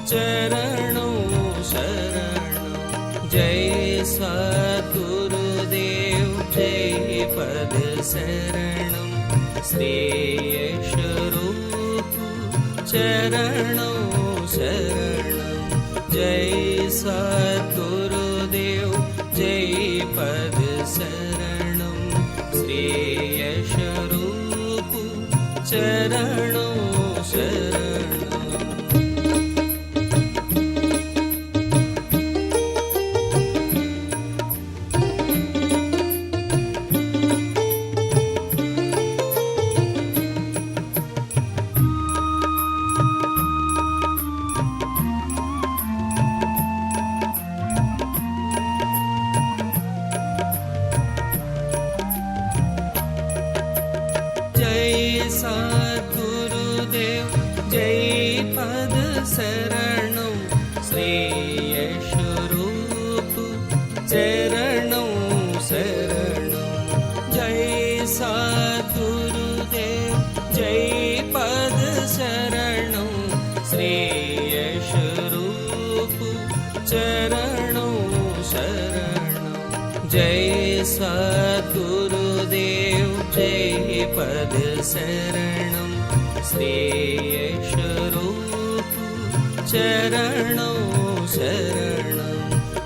चरणों शरणों। जय सद्गुरुदेव जय पद शरणं श्रेयस रूप चरणों शरणं। जय सद्गुरुदेव जय पद शरणं श्रेयस रूप चरणों शरणं। सद्गुरुदेव जय पद शरणं श्रेयस रूप चरणों शरणं। जय सद्गुरुदेव जय पद शरणं श्रेयस रूप चरणों शरणं। जय सद्गुरुदेव जय पद शरणं श्रेयस रूप चरणों शरणं।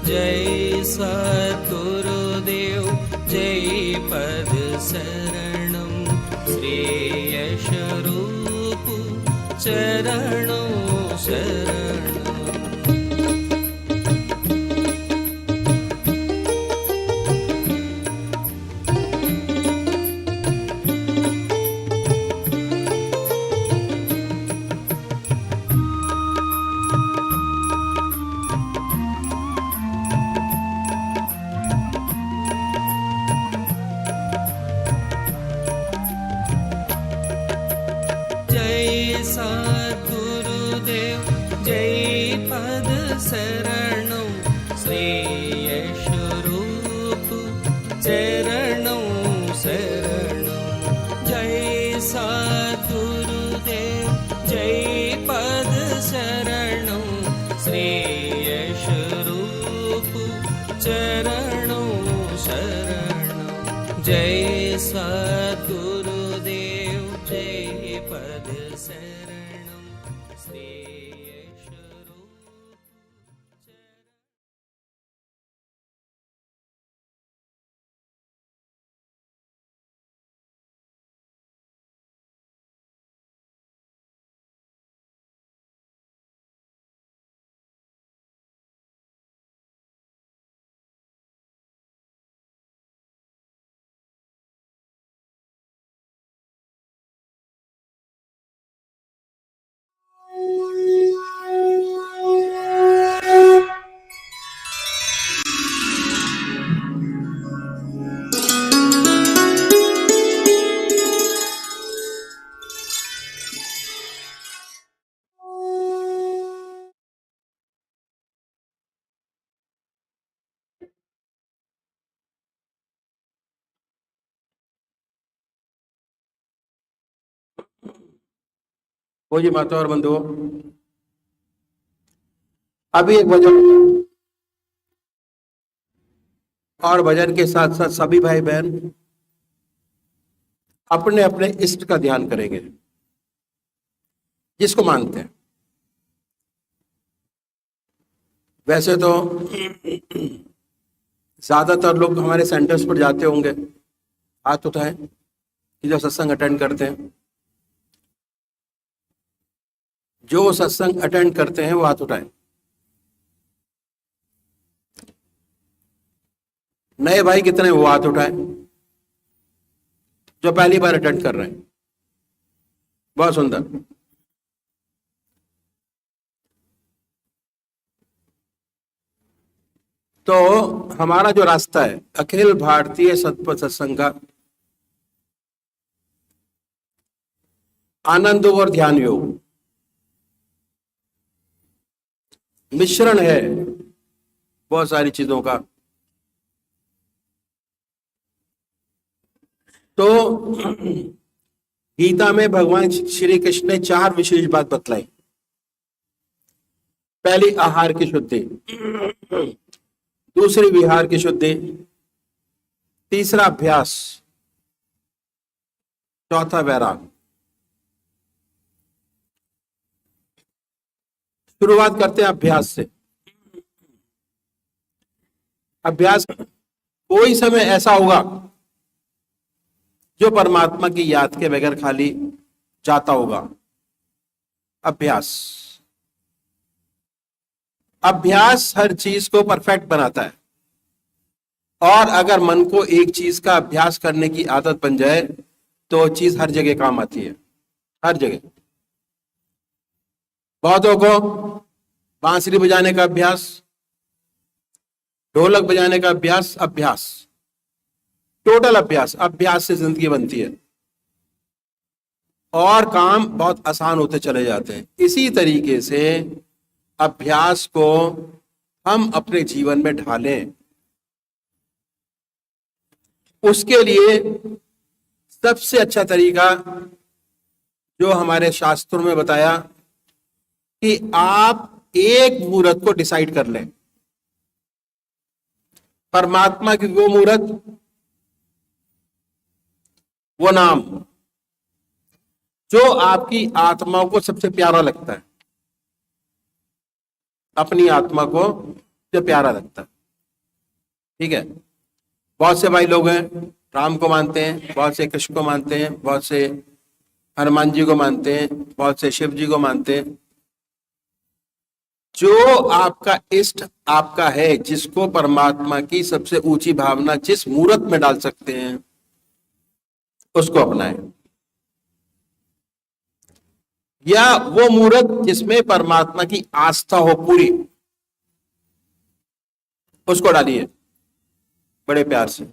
जय सद्गुरुदेव जय पद शरणं श्रेयस रूप चरणों शरणं। सद्गुरुदेव जय पद शरणं श्रेयस रूप चरणों शरणं। जय सद्गुरुदेव जय पद शरणं श्रेयस रूप चरणों शरणं। जय सद्गुरुदेव जय पद शरणं श्रेयस रूप जी माता और बंधुओं, अभी एक भजन और भजन के साथ साथ सभी भाई बहन अपने अपने इष्ट का ध्यान करेंगे, जिसको मानते हैं। वैसे तो ज्यादातर लोग हमारे सेंटर्स पर जाते होंगे, हाथ उठाएं कि जो सत्संग अटेंड करते हैं। जो सत्संग अटेंड करते हैं वो हाथ उठाएं। नए भाई कितने वो हाथ उठाएं जो पहली बार अटेंड कर रहे हैं। बहुत सुंदर। तो हमारा जो रास्ता है अखिल भारतीय सतपथ सत्संग का आनंद और ध्यान योग मिश्रण है बहुत सारी चीजों का। तो गीता में भगवान श्री कृष्ण ने 4 विशेष बात बतलाई। पहली आहार की शुद्धि, दूसरी विहार की शुद्धि, तीसरा अभ्यास, चौथा वैराग। शुरुआत करते हैं अभ्यास से। अभ्यास, कोई समय ऐसा होगा जो परमात्मा की याद के बगैर खाली जाता होगा। अभ्यास, अभ्यास हर चीज को परफेक्ट बनाता है। और अगर मन को एक चीज का अभ्यास करने की आदत बन जाए तो वो चीज हर जगह काम आती है, हर जगह। बहुतों को बांसुरी बजाने का अभ्यास, ढोलक बजाने का अभ्यास, अभ्यास, टोटल अभ्यास, अभ्यास से जिंदगी बनती है और काम बहुत आसान होते चले जाते हैं। इसी तरीके से अभ्यास को हम अपने जीवन में ढालें। उसके लिए सबसे अच्छा तरीका जो हमारे शास्त्रों में बताया कि आप एक मुहूर्त को डिसाइड कर लें। परमात्मा की वो मुहूर्त, वो नाम जो आपकी आत्मा को सबसे प्यारा लगता है, अपनी आत्मा को जो प्यारा लगता है। ठीक है, बहुत से भाई लोग हैं राम को मानते हैं, बहुत से कृष्ण को मानते हैं, बहुत से हनुमान जी को मानते हैं, बहुत से शिव जी को मानते हैं। जो आपका इष्ट आपका है, जिसको परमात्मा की सबसे ऊंची भावना जिस मूर्त में डाल सकते हैं, उसको अपनाएं। या वो मूर्त जिसमें परमात्मा की आस्था हो पूरी, उसको डालिए बड़े प्यार से।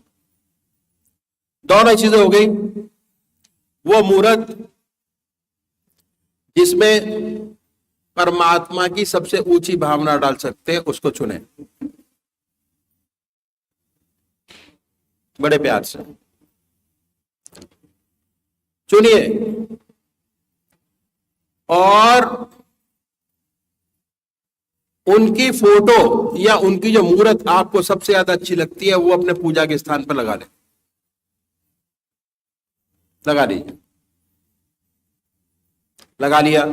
दोनों चीजें हो गई। वो मूर्त जिसमें परमात्मा की सबसे ऊंची भावना डाल सकते हैं, उसको चुने बड़े प्यार से। चुनिए और उनकी फोटो या उनकी जो मूर्त आपको सबसे ज्यादा अच्छी लगती है वो अपने पूजा के स्थान पर लगा ले, लगा लीजिए। लगा लिया,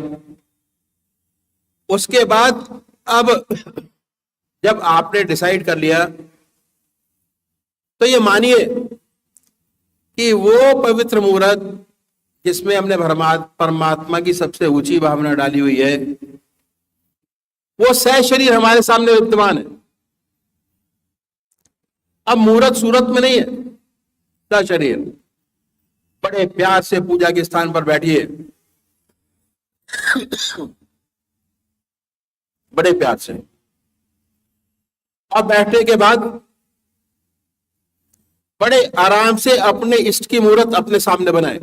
उसके बाद अब जब आपने डिसाइड कर लिया तो ये मानिए कि वो पवित्र मूर्त जिसमें हमने परमात्मा की सबसे ऊंची भावना डाली हुई है, वो सह शरीर हमारे सामने विद्यमान है। अब मूर्त सूरत में नहीं है, सह शरीर। बड़े प्यार से पूजा के स्थान पर बैठिए, बड़े प्यार से। और बैठने के बाद बड़े आराम से अपने इष्ट की मूर्त अपने सामने बनाए,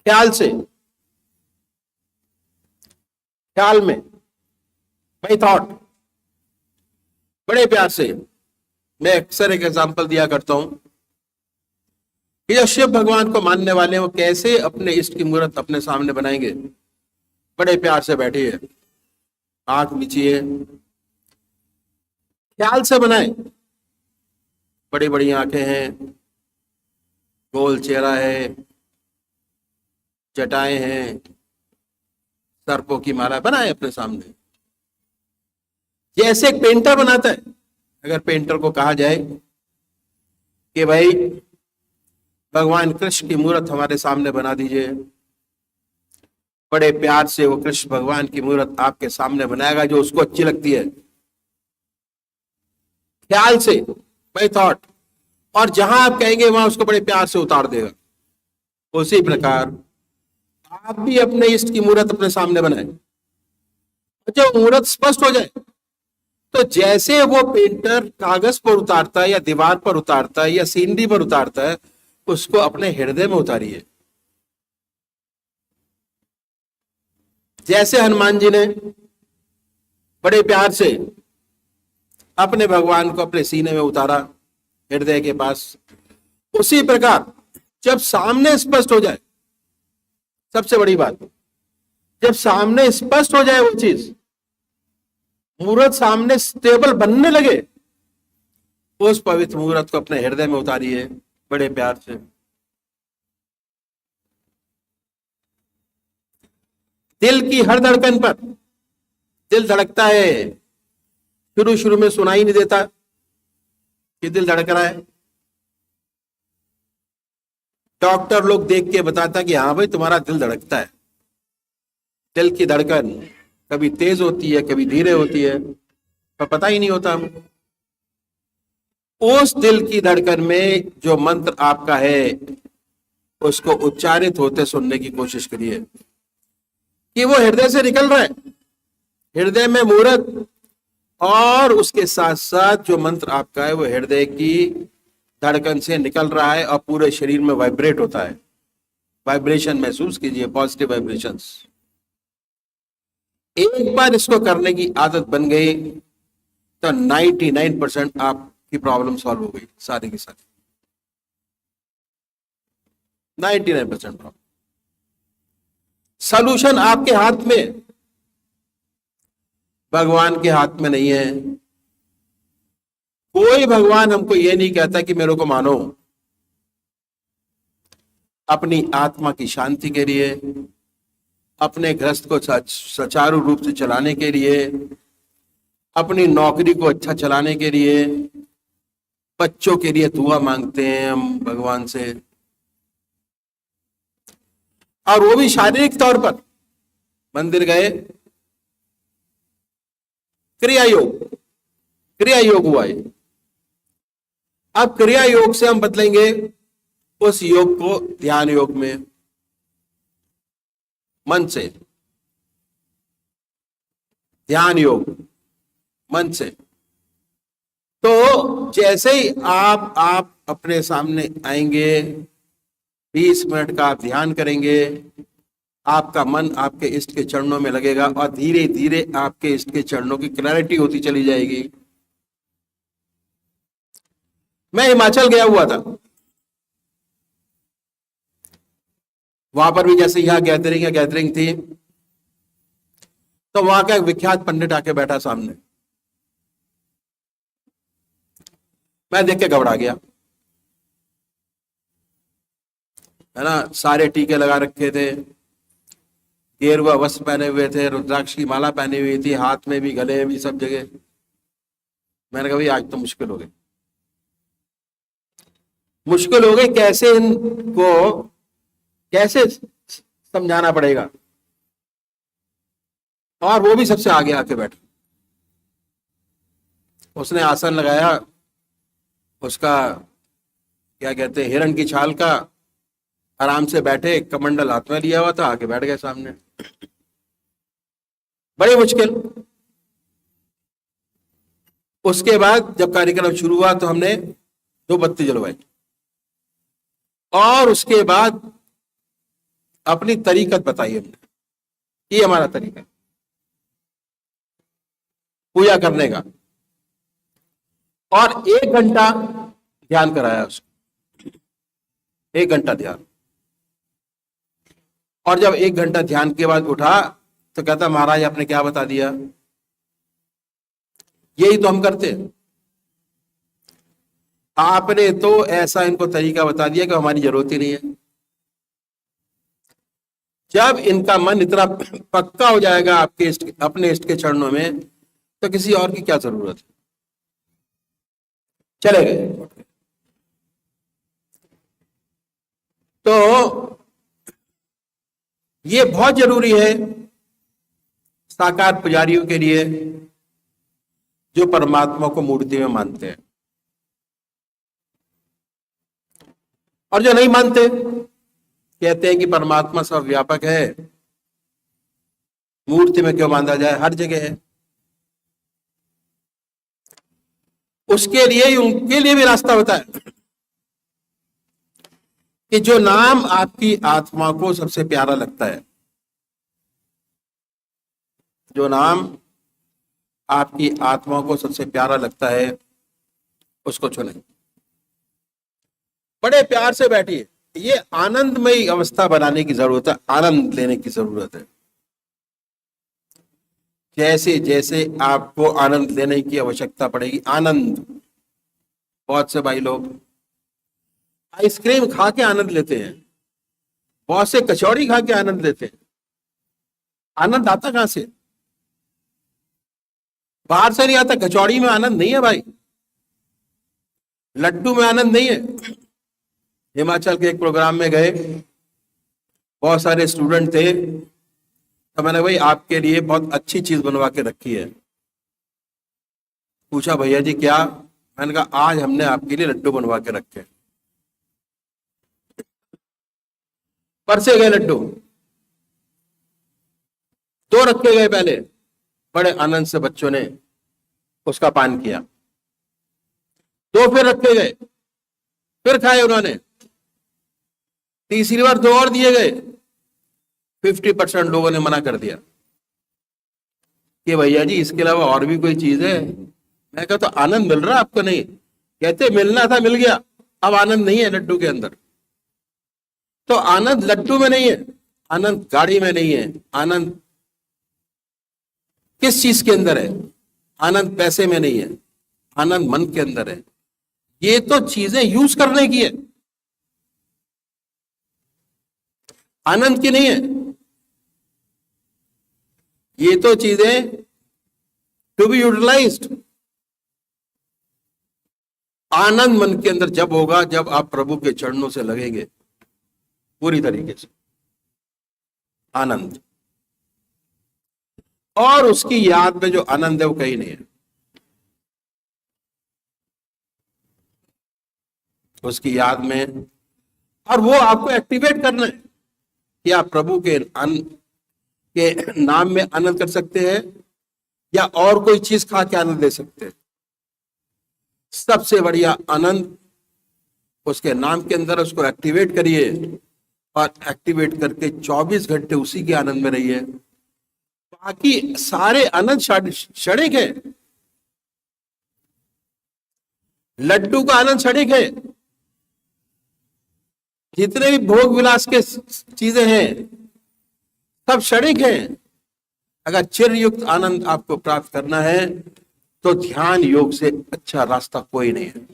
ख्याल से, ख्याल में, बाय थॉट, बड़े प्यार से। मैं अक्सर एक एग्जांपल दिया करता हूं कि जो शिव भगवान को मानने वाले हैं वो कैसे अपने इष्ट की मूर्त अपने सामने बनाएंगे। बड़े प्यार से बैठिए, आंख मीचिए, ख्याल से बनाए। बड़ी बड़ी आंखें हैं, गोल चेहरा है, जटाएं हैं, सर्पों की माला बनाए अपने सामने, जैसे एक पेंटर बनाता है। अगर पेंटर को कहा जाए कि भाई भगवान कृष्ण की मूर्त हमारे सामने बना दीजिए, बड़े प्यार से वो कृष्ण भगवान की मूर्त आपके सामने बनाएगा जो उसको अच्छी लगती है, ख्याल से, बाय थॉट। और जहां आप कहेंगे वहां उसको बड़े प्यार से उतार देगा। उसी प्रकार आप भी अपने इष्ट की मूर्त अपने सामने बनाए। जब मूर्त स्पष्ट हो जाए तो जैसे वो पेंटर कागज पर उतारता है या दीवार पर उतारता है या सीनरी पर उतारता है, उसको अपने हृदय में उतारिए। जैसे हनुमान जी ने बड़े प्यार से अपने भगवान को अपने सीने में उतारा, हृदय के पास, उसी प्रकार जब सामने स्पष्ट हो जाए, सबसे बड़ी बात, जब सामने स्पष्ट हो जाए वो चीज, मुहूर्त सामने स्टेबल बनने लगे, उस पवित्र मुहूर्त को अपने हृदय में उतारिए बड़े प्यार से। दिल की हर धड़कन पर, दिल धड़कता है, शुरू शुरू में सुनाई नहीं देता कि दिल धड़क रहा है। डॉक्टर लोग देख के बताता कि हाँ भाई तुम्हारा दिल धड़कता है। दिल की धड़कन कभी तेज होती है, कभी धीरे होती है, पर पता ही नहीं होता हमको। उस दिल की धड़कन में जो मंत्र आपका है, उसको उच्चारित होते सुनने की कोशिश करिए कि वो हृदय से निकल रहा है, हृदय में मुहूर्त, और उसके साथ साथ जो मंत्र आपका है वो हृदय की धड़कन से निकल रहा है और पूरे शरीर में वाइब्रेट होता है। वाइब्रेशन महसूस कीजिए, पॉजिटिव वाइब्रेशंस। एक बार इसको करने की आदत बन गई तो 99% आपकी प्रॉब्लम सॉल्व हो गई, सारी की सारी 99% प्रॉब्लम। सॉल्यूशन आपके हाथ में, भगवान के हाथ में नहीं है। कोई भगवान हमको ये नहीं कहता कि मेरे को मानो। अपनी आत्मा की शांति के लिए, अपने गृहस्थ को सुचारू रूप से चलाने के लिए, अपनी नौकरी को अच्छा चलाने के लिए, बच्चों के लिए दुआ मांगते हैं हम भगवान से, और वो भी शारीरिक तौर पर। मंदिर गए, क्रिया योग हुआ है। अब क्रिया योग से हम बदलेंगे उस योग को ध्यान योग में, मन से, ध्यान योग मन से। तो जैसे ही आप अपने सामने आएंगे, 20 मिनट का आप ध्यान करेंगे, आपका मन आपके इष्ट के चरणों में लगेगा और धीरे धीरे आपके इष्ट के चरणों की क्लैरिटी होती चली जाएगी। मैं हिमाचल गया हुआ था, वहां पर भी जैसे यहां गैदरिंग थी, तो वहां का एक विख्यात पंडित आके बैठा सामने। मैं देख के घबरा गया, है ना। सारे टीके लगा रखे थे, गेरुआ वस्त्र पहने हुए थे, रुद्राक्ष की माला पहनी हुई थी, हाथ में भी, गले में भी, सब जगह। मैंने कहा भाई आज तो मुश्किल हो गई, कैसे इनको कैसे समझाना पड़ेगा। और वो भी सबसे आगे आके बैठा। उसने आसन लगाया, उसका क्या कहते हैं, हिरण की छाल का, आराम से बैठे, कमंडल हाथ में लिया हुआ था, आके बैठ गए सामने। बड़ी मुश्किल। उसके बाद जब कार्यक्रम शुरू हुआ तो हमने 2 बत्ती जलवाई, और उसके बाद अपनी तरीकत बताई हमने। ये हमारा तरीका पूजा करने का, और 1 घंटा ध्यान कराया उसको, 1 घंटा ध्यान। और जब 1 घंटा ध्यान के बाद उठा तो कहता महाराज आपने क्या बता दिया, यही तो हम करते हैं। आपने तो ऐसा इनको तरीका बता दिया कि हमारी जरूरत ही नहीं है। जब इनका मन इतना पक्का हो जाएगा आपके अपने इष्ट के चरणों में, तो किसी और की क्या जरूरत है। चले गए। तो ये बहुत जरूरी है साकार पुजारियों के लिए, जो परमात्मा को मूर्ति में मानते हैं। और जो नहीं मानते, कहते हैं कि परमात्मा सब व्यापक है, मूर्ति में क्यों बांधा जाए, हर जगह है। उसके लिए, उनके लिए भी रास्ता बताया कि जो नाम आपकी आत्मा को सबसे प्यारा लगता है, जो नाम आपकी आत्मा को सबसे प्यारा लगता है, उसको चुनें। बड़े प्यार से बैठिए। ये आनंदमयी अवस्था बनाने की जरूरत है, आनंद लेने की जरूरत है। जैसे जैसे आपको आनंद लेने की आवश्यकता पड़ेगी, आनंद, बहुत से भाई लोग आइसक्रीम खा के आनंद लेते हैं, बहुत से कचौड़ी खा के आनंद लेते हैं। आनंद आता कहां से? बाहर से नहीं आता। कचौड़ी में आनंद नहीं है भाई, लड्डू में आनंद नहीं है। हिमाचल के एक प्रोग्राम में गए, बहुत सारे स्टूडेंट थे, तो मैंने भाई आपके लिए बहुत अच्छी चीज बनवा के रखी है। पूछा भैया जी क्या? मैंने कहा आज हमने आपके लिए लड्डू बनवा के रखे। परसे गए लड्डू, दो रखे गए पहले, बड़े आनंद से बच्चों ने उसका पान किया। दो फिर रखे गए, फिर खाए उन्होंने। तीसरी बार दो और दिए गए, 50% लोगों ने मना कर दिया कि भैया जी इसके अलावा और भी कोई चीज है। मैं कहा तो आनंद मिल रहा आपको नहीं? कहते मिलना था मिल गया, अब आनंद नहीं है लड्डू के अंदर। तो आनंद लड्डू में नहीं है, आनंद गाड़ी में नहीं है, आनंद किस चीज के अंदर है? आनंद पैसे में नहीं है, आनंद मन के अंदर है। ये तो चीजें यूज करने की है, आनंद की नहीं है। ये तो चीजें टू बी यूटिलाइज्ड। आनंद मन के अंदर जब होगा जब आप प्रभु के चरणों से लगेंगे पूरी तरीके से, आनंद। और उसकी याद में जो आनंद है वो कहीं नहीं है। उसकी याद में, और वो आपको एक्टिवेट करना है कि आप प्रभु के नाम में आनंद कर सकते हैं या और कोई चीज खा के आनंद ले सकते हैं। सबसे बढ़िया आनंद उसके नाम के अंदर, उसको एक्टिवेट करिए और एक्टिवेट करके 24 घंटे उसी के आनंद में रहिए। बाकी सारे आनंद क्षणिक है। लड्डू का आनंद क्षणिक है, जितने भी भोग विलास के चीजें हैं सब क्षणिक हैं। अगर चिरयुक्त आनंद आपको प्राप्त करना है तो ध्यान योग से अच्छा रास्ता कोई नहीं है।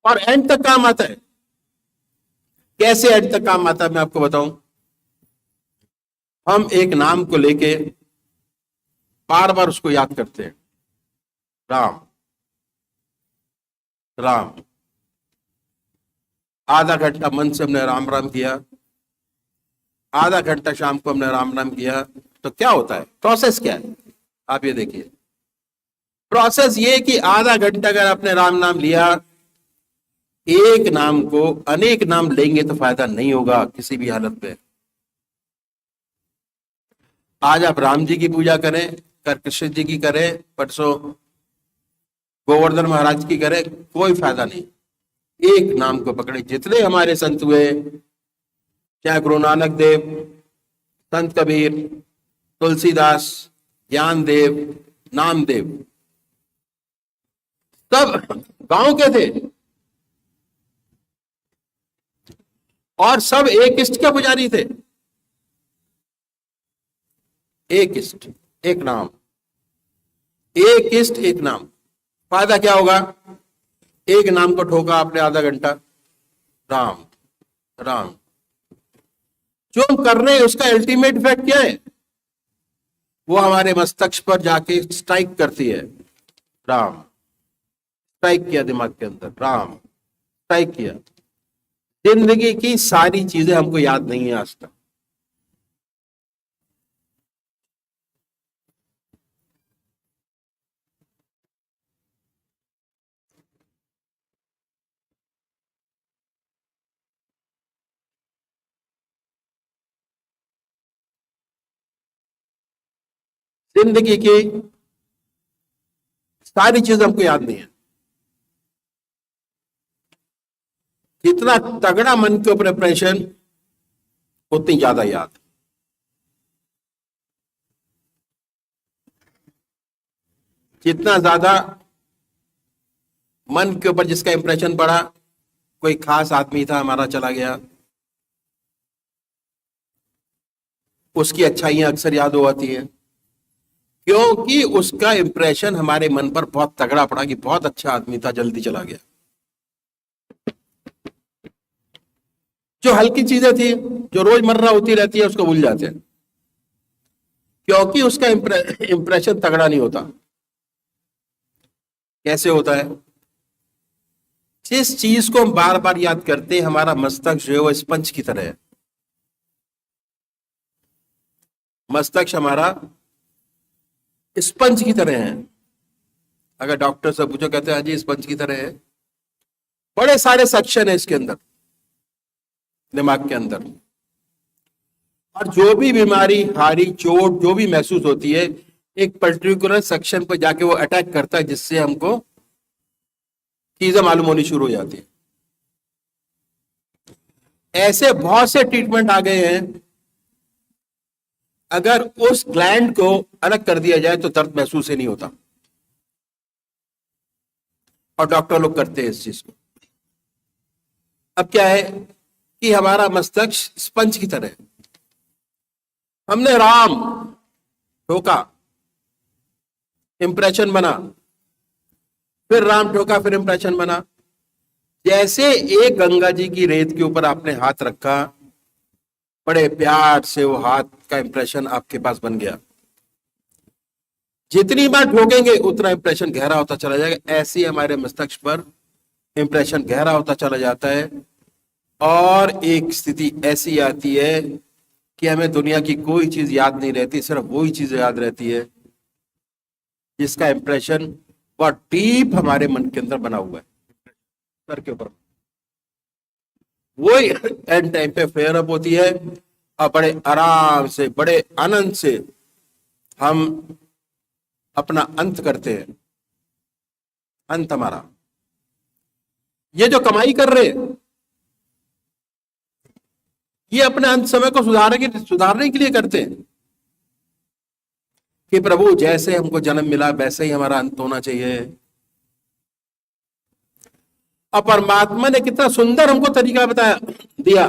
और एंड तक काम आता है। कैसे एंड तक काम आता है मैं आपको बताऊं। हम एक नाम को लेके बार बार उसको याद करते हैं, राम राम। आधा घंटा मन से हमने राम राम किया, आधा घंटा शाम को हमने राम राम किया, तो क्या होता है? प्रोसेस क्या है आप ये देखिए। प्रोसेस ये कि आधा घंटा अगर आपने राम नाम लिया, एक नाम को अनेक नाम लेंगे तो फायदा नहीं होगा किसी भी हालत में। आज आप राम जी की पूजा करें, कल कृष्ण जी की करें, परसों गोवर्धन महाराज की करें, कोई फायदा नहीं। एक नाम को पकड़े। जितने हमारे संत हुए, चाहे गुरु नानक देव, संत कबीर, तुलसीदास, ज्ञानदेव, नामदेव, सब गांव के थे और सब एक इष्ट के पुजारी थे। एक इष्ट एक नाम, एक इष्ट एक नाम। फायदा क्या होगा? एक नाम को ठोका आपने आधा घंटा, राम राम। जो हम कर रहे हैं उसका अल्टीमेट इफेक्ट क्या है? वो हमारे मस्तिष्क पर जाके स्ट्राइक करती है। राम स्ट्राइक किया दिमाग के अंदर, राम स्ट्राइक किया। जिंदगी की सारी चीजें हमको याद नहीं है आज तक। जिंदगी की सारी चीजें हमको याद नहीं है। जितना तगड़ा मन के ऊपर प्रेशर, उतनी ज्यादा याद। जितना ज्यादा मन के ऊपर जिसका इंप्रेशन पड़ा, कोई खास आदमी था हमारा चला गया, उसकी अच्छाइयां अक्सर याद हो आती हैं, क्योंकि उसका इंप्रेशन हमारे मन पर बहुत तगड़ा पड़ा कि बहुत अच्छा आदमी था, जल्दी चला गया। जो हल्की चीजें थी, जो रोजमर्रा होती रहती है, उसको भूल जाते हैं, क्योंकि उसका इंप्रेशन तगड़ा नहीं होता। कैसे होता है? जिस चीज को हम बार बार याद करते हैं, हमारा मस्तिष्क जो है वो स्पंज की तरह है। मस्तिष्क हमारा स्पंज की तरह है। अगर डॉक्टर से पूछो, कहते हैं हाँ जी स्पंज की तरह है। बड़े सारे सेक्शन है इसके अंदर, दिमाग के अंदर, और जो भी बीमारी, हारी, चोट जो भी महसूस होती है, एक पर्टिकुलर सेक्शन पर जाके वो अटैक करता है, जिससे हमको चीजें मालूम होनी शुरू हो जाती है। ऐसे बहुत से ट्रीटमेंट आ गए हैं, अगर उस ग्लैंड को अलग कर दिया जाए तो दर्द महसूस ही नहीं होता, और डॉक्टर लोग करते हैं इस चीज को। अब क्या है कि हमारा मस्तिष्क स्पंज की तरह है। हमने राम ठोका, इंप्रेशन बना, फिर राम ठोका, फिर इंप्रेशन बना। जैसे एक गंगा जी की रेत के ऊपर आपने हाथ रखा, बड़े प्यार से वो हाथ का इंप्रेशन आपके पास बन गया। जितनी बार ठोकेंगे उतना इंप्रेशन गहरा होता चला जाएगा। ऐसे ही हमारे मस्तिष्क पर इंप्रेशन गहरा होता चला जाता है, और एक स्थिति ऐसी आती है कि हमें दुनिया की कोई चीज याद नहीं रहती, सिर्फ वही चीज याद रहती है जिसका इंप्रेशन बहुत डीप हमारे मन के अंदर बना हुआ है, सर के ऊपर। वही एंड टाइम पे फेयर अप होती है, और बड़े आराम से, बड़े आनंद से हम अपना अंत करते हैं। अंत हमारा, ये जो कमाई कर रहे हैं, ये अपने अंत समय को सुधारने के लिए करते हैं कि प्रभु जैसे हमको जन्म मिला वैसे ही हमारा अंत होना चाहिए। और परमात्मा ने कितना सुंदर हमको तरीका बताया दिया।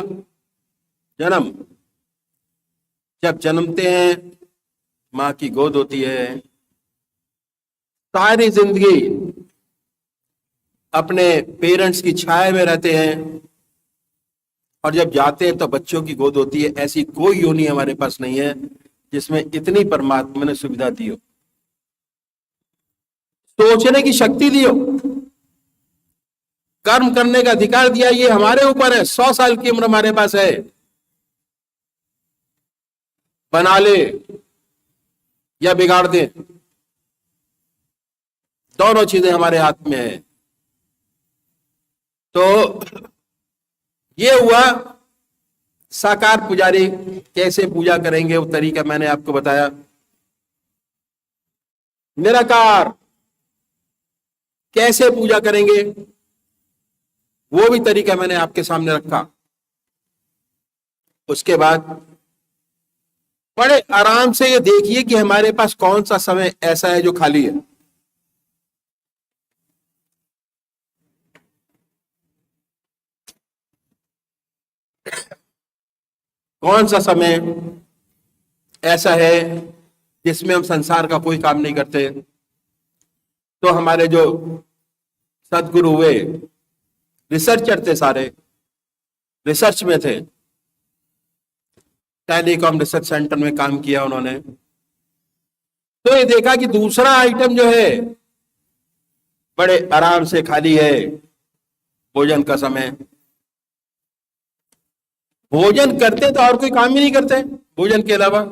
जन्म, जब जन्मते हैं, मां की गोद होती है, सारी जिंदगी अपने पेरेंट्स की छाया में रहते हैं, और जब जाते हैं तो बच्चों की गोद होती है। ऐसी कोई योनि हमारे पास नहीं है जिसमें इतनी परमात्मा ने सुविधा दी हो, सोचने की शक्ति दी हो, कर्म करने का अधिकार दिया। ये हमारे ऊपर है। 100 साल की उम्र हमारे पास है, बना ले या बिगाड़ दे, दोनों चीजें हमारे हाथ में है। तो ये हुआ साकार पुजारी कैसे पूजा करेंगे, वो तरीका मैंने आपको बताया। निराकार कैसे पूजा करेंगे, वो भी तरीका मैंने आपके सामने रखा। उसके बाद बड़े आराम से ये देखिए कि हमारे पास कौन सा समय ऐसा है जो खाली है। कौन सा समय ऐसा है जिसमें हम संसार का कोई काम नहीं करते। तो हमारे जो सदगुरु हुए, रिसर्चर थे, सारे रिसर्च में थे, टेलीकॉम रिसर्च सेंटर में काम किया उन्होंने। तो ये देखा कि दूसरा आइटम जो है बड़े आराम से खाली है, भोजन का समय। भोजन करते तो और कोई काम ही नहीं करते भोजन के अलावा।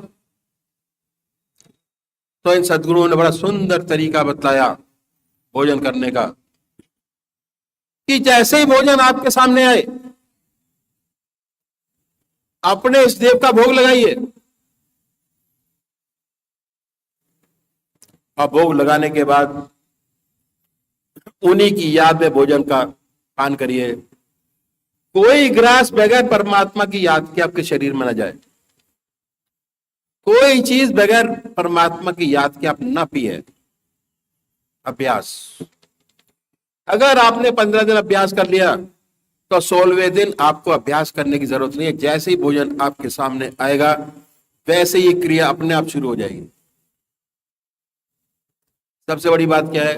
तो इन सदगुरुओं ने बड़ा सुंदर तरीका बताया भोजन करने का, कि जैसे ही भोजन आपके सामने आए, अपने इस देव का भोग लगाइए, और भोग लगाने के बाद उन्हीं की याद में भोजन का पान करिए। कोई ग्रास बगैर परमात्मा की याद के आपके शरीर में न जाए। कोई चीज बगैर परमात्मा की याद के आप ना पिए। अभ्यास, अगर आपने 15 दिन अभ्यास कर लिया तो 16वें दिन आपको अभ्यास करने की जरूरत नहीं है। जैसे ही भोजन आपके सामने आएगा, वैसे ये क्रिया अपने आप शुरू हो जाएगी। सबसे बड़ी बात क्या है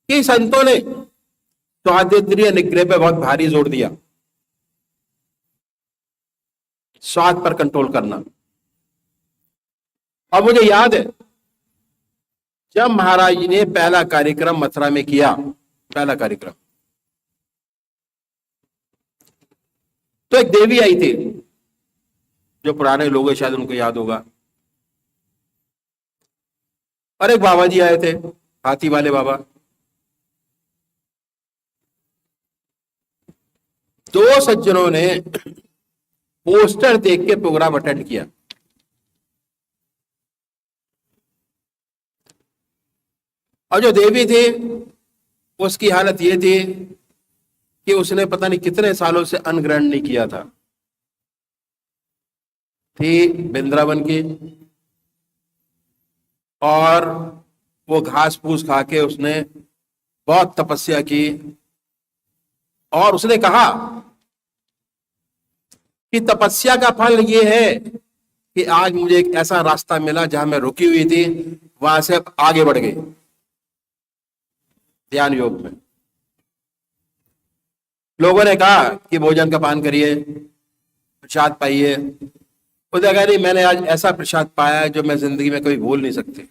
कि संतों ने स्वादेंद्रिय निग्रह पे बहुत भारी जोर दिया, स्वाद पर कंट्रोल करना। और मुझे याद है जब महाराज जी ने पहला कार्यक्रम मथुरा में किया, पहला कार्यक्रम, तो एक देवी आई थी, जो पुराने लोग हैं शायद उनको याद होगा, और एक बाबा जी आए थे, हाथी वाले बाबा। दो सज्जनों ने पोस्टर देख के प्रोग्राम अटेंड किया। और जो देवी थी उसकी हालत ये थी कि उसने पता नहीं कितने सालों से अन्न ग्रहण नहीं किया था। थी वृंदावन की, और वो घास फूस खा के उसने बहुत तपस्या की, और उसने कहा कि तपस्या का फल ये है कि आज मुझे एक ऐसा रास्ता मिला जहां मैं रुकी हुई थी, वहां से अब आगे बढ़ गई ध्यान योग में। लोगों ने कहा कि भोजन का पान करिए, प्रसाद पाइए। उसने कहा नहीं, मैंने आज ऐसा प्रसाद पाया है जो मैं जिंदगी में कभी भूल नहीं सकती।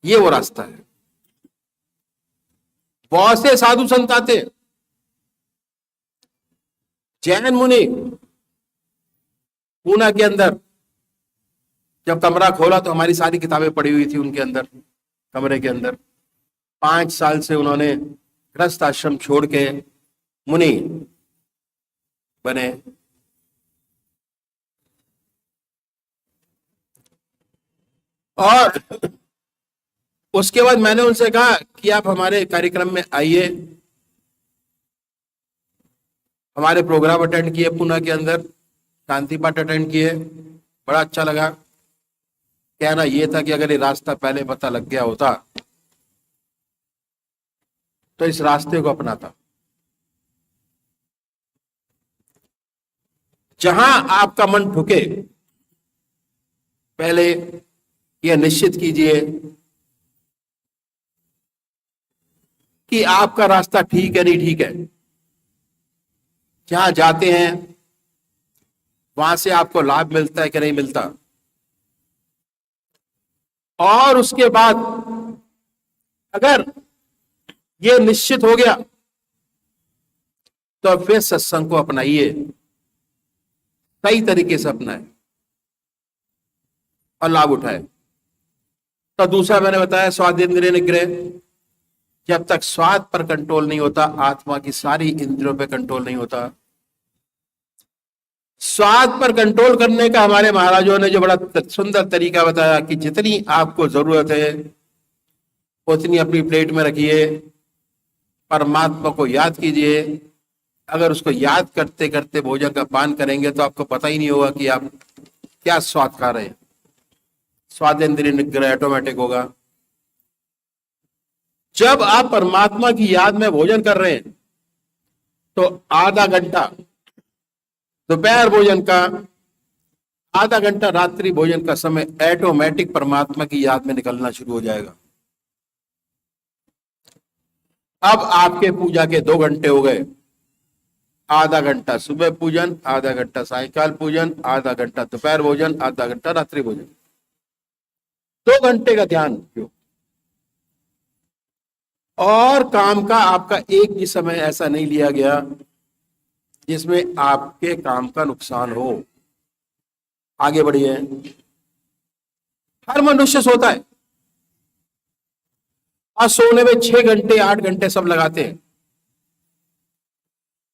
ये वो रास्ता है। बहुत से साधु संत आते, जैन मुनि पूना के अंदर जब कमरा खोला तो हमारी सारी किताबें पड़ी हुई थी उनके अंदर, कमरे के अंदर। 5 साल से उन्होंने गृहस्थ आश्रम छोड़ के मुनि बने। और उसके बाद मैंने उनसे कहा कि आप हमारे कार्यक्रम में आइए। हमारे प्रोग्राम अटेंड किए पूना के अंदर, शांति पाठ अटेंड किए, बड़ा अच्छा लगा। कहना ये था कि अगर ये रास्ता पहले पता लग गया होता तो इस रास्ते को अपनाता। जहां आपका मन ठुके, पहले यह निश्चित कीजिए कि आपका रास्ता ठीक है नहीं ठीक है। जहां जाते हैं वहां से आपको लाभ मिलता है कि नहीं मिलता। और उसके बाद अगर ये निश्चित हो गया तो फिर सत्संग को अपनाइए, सही तरीके से अपनाए और लाभ उठाए। तो दूसरा मैंने बताया स्वादेंद्रिय निग्रह। जब तक स्वाद पर कंट्रोल नहीं होता, आत्मा की सारी इंद्रियों पे कंट्रोल नहीं होता। स्वाद पर कंट्रोल करने का हमारे महाराजों ने जो बड़ा सुंदर तरीका बताया कि जितनी आपको जरूरत है उतनी अपनी प्लेट में रखिए, परमात्मा को याद कीजिए। अगर उसको याद करते करते भोजन का पान करेंगे तो आपको पता ही नहीं होगा कि आप क्या स्वाद खा रहे हैं। स्वादेंद्रिय निग्रह ऑटोमेटिक होगा। जब आप परमात्मा की याद में भोजन कर रहे हैं तो आधा घंटा दोपहर भोजन का, आधा घंटा रात्रि भोजन का समय ऑटोमेटिक परमात्मा की याद में निकलना शुरू हो जाएगा। अब आपके पूजा के 2 घंटे हो गए। आधा घंटा सुबह पूजन, आधा घंटा सायंकाल पूजन, आधा घंटा दोपहर भोजन, आधा घंटा रात्रि भोजन। 2 घंटे का ध्यान क्यों? और काम का आपका एक भी समय ऐसा नहीं लिया गया जिसमें आपके काम का नुकसान हो। आगे बढ़िए। हर मनुष्य सोता है और सोने में 6 घंटे 8 घंटे सब लगाते हैं।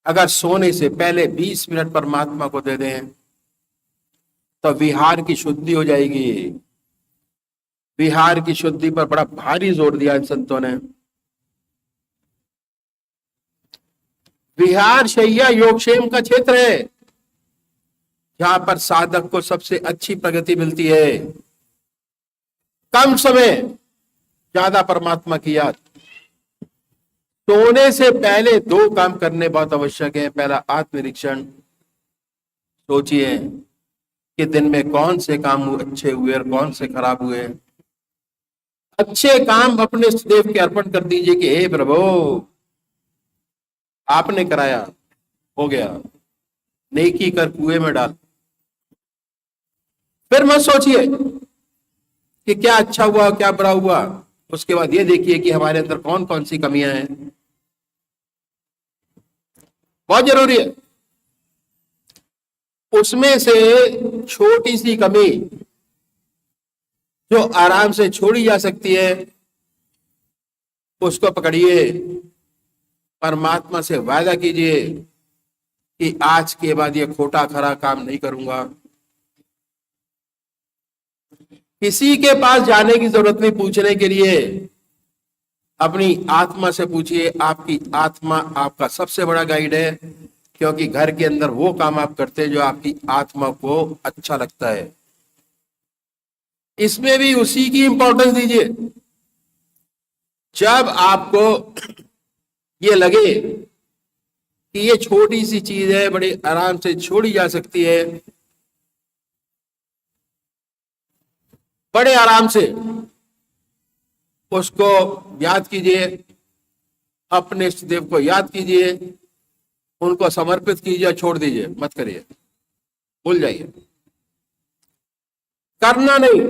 अगर सोने से पहले 20 मिनट परमात्मा को दे दें तो विहार की शुद्धि हो जाएगी। विहार की शुद्धि पर बड़ा भारी जोर दिया इन संतों ने। विहार शैया योगक्षेम का क्षेत्र है जहां पर साधक को सबसे अच्छी प्रगति मिलती है। कम समय ज्यादा परमात्मा की याद। सोने से पहले 2 काम करने बहुत आवश्यक है। पहला आत्मनिरीक्षण, सोचिए कि दिन में कौन से काम अच्छे हुए और कौन से खराब हुए। अच्छे काम अपने देव के अर्पण कर दीजिए कि हे प्रभु, आपने कराया, हो गया, नेकी कर कुएं में डाल। फिर मत सोचिए कि क्या अच्छा हुआ क्या बुरा हुआ। उसके बाद ये देखिए कि हमारे अंदर कौन कौन सी कमियां हैं। बहुत जरूरी है। उसमें से छोटी सी कमी जो आराम से छोड़ी जा सकती है, उसको पकड़िए। परमात्मा से वादा कीजिए कि आज के बाद ये खोटा खरा काम नहीं करूंगा। किसी के पास जाने की जरूरत नहीं पूछने के लिए। अपनी आत्मा से पूछिए। आपकी आत्मा आपका सबसे बड़ा गाइड है, क्योंकि घर के अंदर वो काम आप करते हैं जो आपकी आत्मा को अच्छा लगता है। इसमें भी उसी की इंपॉर्टेंस दीजिए। जब आपको ये लगे कि ये छोटी सी चीज है, बड़े आराम से छोड़ी जा सकती है, बड़े आराम से उसको याद कीजिए। अपने इष्ट देव को याद कीजिए, उनको समर्पित कीजिए, छोड़ दीजिए, मत करिए, भूल जाइए। करना नहीं।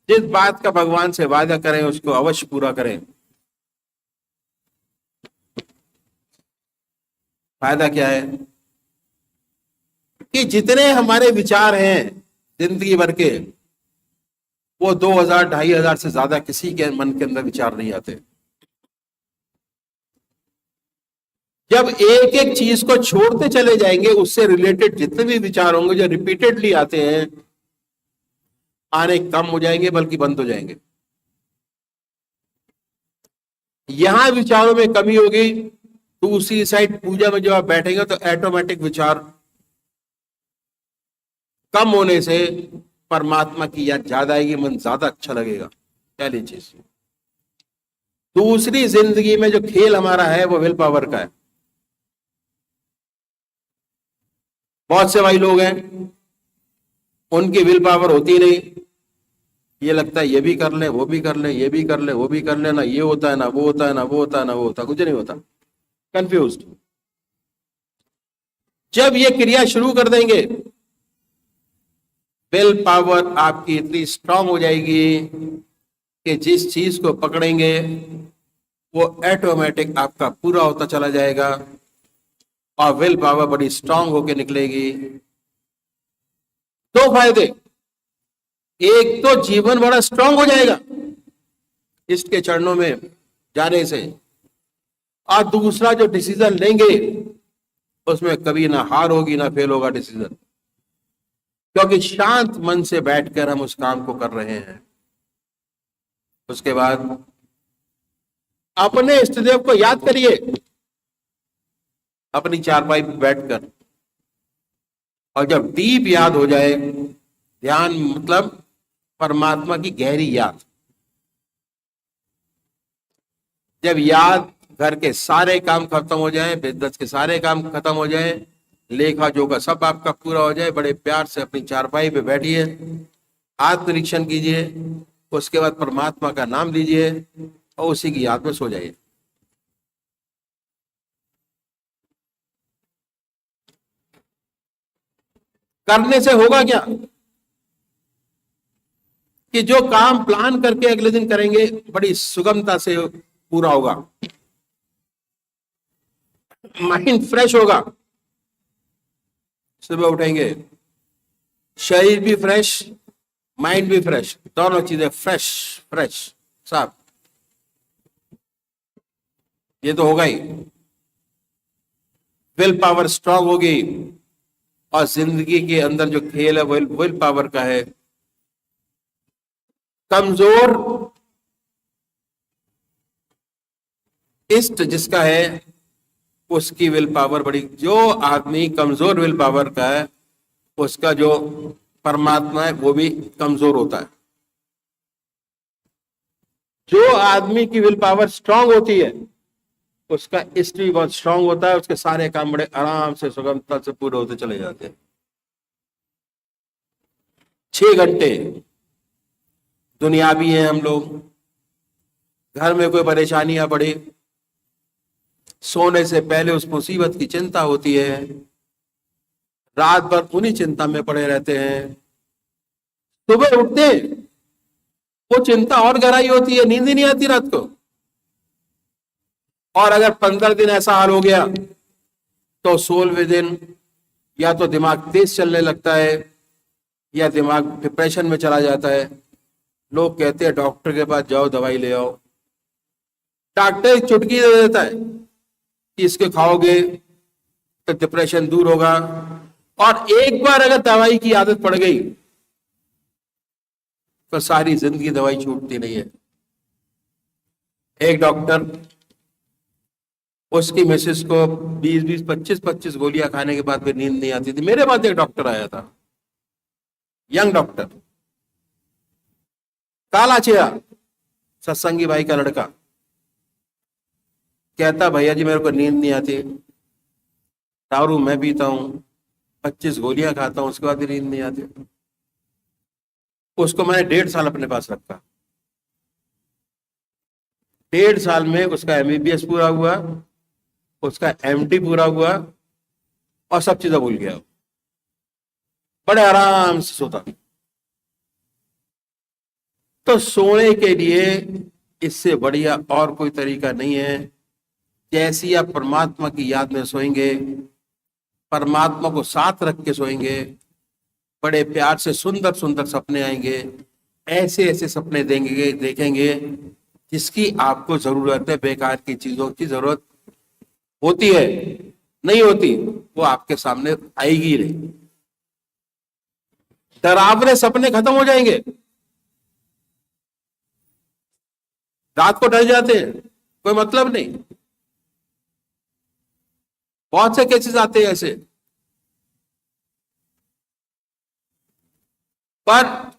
जिस बात का भगवान से वादा करें उसको अवश्य पूरा करें। फायदा क्या है कि जितने हमारे विचार हैं जिंदगी भर के, वो 2000 2500 से ज्यादा किसी के मन के अंदर विचार नहीं आते। जब एक एक चीज को छोड़ते चले जाएंगे, उससे रिलेटेड जितने भी विचार होंगे जो रिपीटेडली आते हैं, आने कम हो जाएंगे, बल्कि बंद हो जाएंगे। यहां विचारों में कमी होगी, दूसरी साइड पूजा में जब आप बैठेंगे तो ऑटोमेटिक विचार कम होने से परमात्मा की याद ज्यादा आएगी, मन ज्यादा अच्छा लगेगा। पहली चीज। दूसरी, जिंदगी में जो खेल हमारा है वो विल पावर का है। बहुत से भाई लोग हैं, उनकी विल पावर होती नहीं। ये लगता है ये भी कर ले, वो भी कर ले, ये भी कर ले, वो भी कर ले, ना ये होता है, ना वो होता है, ना वो होता है, ना वो होता है, कुछ नहीं होता। कंफ्यूज्ड। जब ये क्रिया शुरू कर देंगे, विल पावर आपकी इतनी स्ट्रांग हो जाएगी कि जिस चीज को पकड़ेंगे वो ऑटोमेटिक आपका पूरा होता चला जाएगा, और विल पावर बड़ी स्ट्रांग होकर निकलेगी। दो फायदे। एक तो जीवन बड़ा स्ट्रांग हो जाएगा इष्ट के चरणों में जाने से, और दूसरा जो डिसीजन लेंगे उसमें कभी ना हार होगी ना फेल होगा डिसीजन, क्योंकि शांत मन से बैठकर हम उस काम को कर रहे हैं। उसके बाद अपने इष्टदेव को याद करिए अपनी चारपाई पर बैठकर, और जब डीप याद हो जाए, ध्यान मतलब परमात्मा की गहरी याद, जब याद घर के सारे काम खत्म हो जाए, बिजनेस के सारे काम खत्म हो जाए, लेखा जोखा सब आपका पूरा हो जाए, बड़े प्यार से अपनी चारपाई पे बैठिए, आत्मनिरीक्षण कीजिए, उसके बाद परमात्मा का नाम लीजिए और उसी की याद में सो जाइए। करने से होगा क्या कि जो काम प्लान करके अगले दिन करेंगे बड़ी सुगमता से पूरा होगा, माइंड फ्रेश होगा। सुबह उठेंगे, शरीर भी फ्रेश, माइंड भी फ्रेश, दोनों चीजें फ्रेश फ्रेश साफ। ये तो होगा ही। विल पावर स्ट्रांग होगी, और जिंदगी के अंदर जो खेल है विल पावर का है। कमजोर इष्ट जिसका है उसकी विल पावर बड़ी, जो आदमी कमजोर विल पावर का है उसका जो परमात्मा है वो भी कमजोर होता है। जो आदमी की विल पावर स्ट्रांग होती है उसका इष्ट भी बहुत स्ट्रांग होता है, उसके सारे काम बड़े आराम से सुगमता से पूरे होते चले जाते हैं। 6 घंटे दुनियावी हैं हम लोग, घर में कोई परेशानियां पड़े, सोने से पहले उस मुसीबत की चिंता होती है, रात भर उन्हीं चिंता में पड़े रहते हैं, सुबह उठते वो चिंता और गहराई होती है, नींद ही नहीं आती रात को। और अगर 15 दिन ऐसा हाल हो गया तो 16वें दिन या तो दिमाग तेज चलने लगता है या दिमाग डिप्रेशन में चला जाता है। लोग कहते हैं डॉक्टर के पास जाओ, दवाई ले आओ। डॉक्टर एक चुटकी दे देता है कि इसके खाओगे तो डिप्रेशन दूर होगा। और एक बार अगर दवाई की आदत पड़ गई तो सारी जिंदगी दवाई छूटती नहीं है। एक डॉक्टर, उसकी मिसेस को 20-20, 25-25 गोलियां खाने के बाद भी नींद नहीं आती थी। मेरे पास एक डॉक्टर आया था, यंग डॉक्टर, काला चेहरा, सत्संगी भाई का लड़का। कहता भैया जी मेरे को नींद नहीं आती, दारू मैं पीता हूं, 25 गोलियां खाता हूं, उसके बाद भी नींद नहीं आती। उसको मैंने 1.5 साल अपने पास रखा। 1.5 साल में उसका MBBS पूरा हुआ, उसका MD पूरा हुआ और सब चीजें भूल गया। बड़े आराम से सोता। तो सोने के लिए इससे बढ़िया और कोई तरीका नहीं है। जैसी आप परमात्मा की याद में सोएंगे, परमात्मा को साथ रख के सोएंगे, बड़े प्यार से सुंदर सुंदर सपने आएंगे, ऐसे ऐसे सपने देंगे, देखेंगे जिसकी आपको जरूरत है। बेकार की चीजों की जरूरत होती है, नहीं होती, वो आपके सामने आएगी नहीं। डरावने सपने खत्म हो जाएंगे। रात को डर जाते हैं, कोई मतलब नहीं। बहुत से केसेस आते हैं ऐसे। पर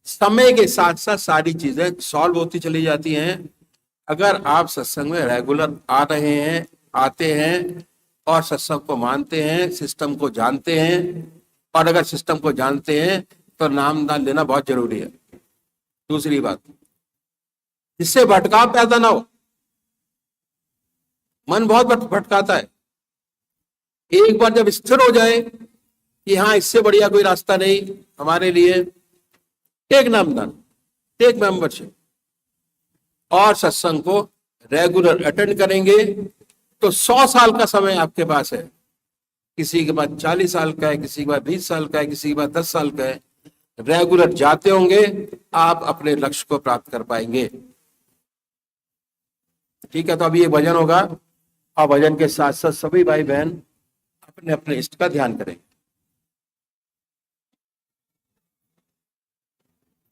समय के साथ साथ सारी चीजें सॉल्व होती चली जाती हैं। अगर आप सत्संग में रेगुलर आ रहे हैं, आते हैं और सत्संग को मानते हैं, सिस्टम को जानते हैं, और अगर सिस्टम को जानते हैं तो नाम दान लेना बहुत जरूरी है। दूसरी बात, जिससे भटकाव पैदा ना हो। मन बहुत भटकाता है। एक बार जब स्थिर हो जाए कि हाँ इससे बढ़िया कोई रास्ता नहीं हमारे लिए, टेक नामदान, टेक मेंबरशिप और सत्संग को रेगुलर अटेंड करेंगे तो 100 साल का समय आपके पास है। किसी के पास 40 साल का है, किसी के पास 20 साल का है, किसी के पास 10 साल का है। रेगुलर जाते होंगे, आप अपने लक्ष्य को प्राप्त कर पाएंगे। ठीक है, तो अभी ये भजन होगा और भजन के साथ साथ सभी भाई बहन अपने अपने इष्ट का ध्यान करें।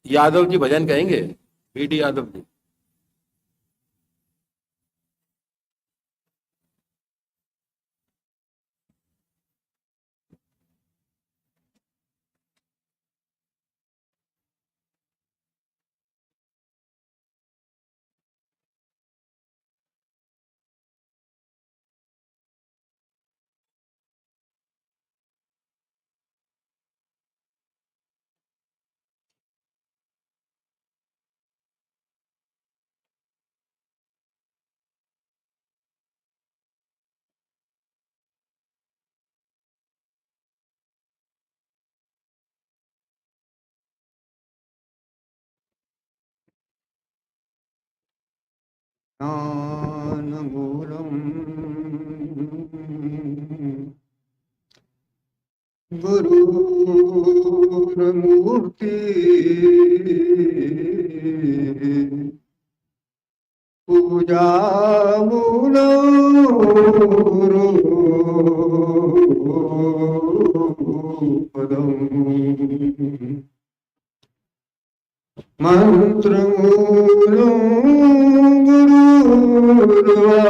यादव जी भजन कहेंगे, BD यादव जी। ज्ञानमूलम् गुरुर्मूर्ति पूजामूलम् मंत्रमूलं गुरुर्वाक्यम्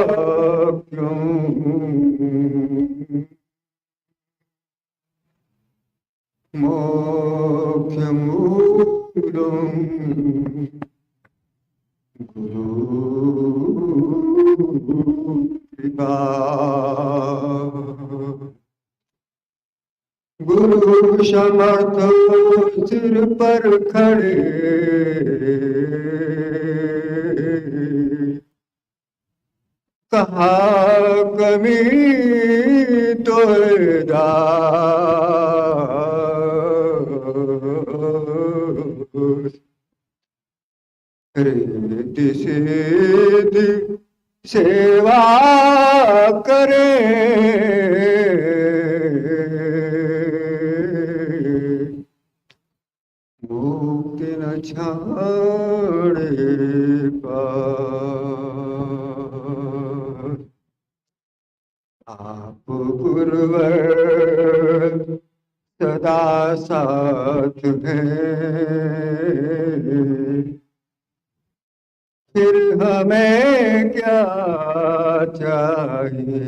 मोक्षमूलं गुरुकृपा। गुरु समर्थ सिर पर खड़े, कहा कमी तो दास, रिद्धि सिद्धि सेवा करे, मुक्ति न छाड़े पास। आप गुरुवर सदा साथ हैं, फिर हमें क्या चाहिए।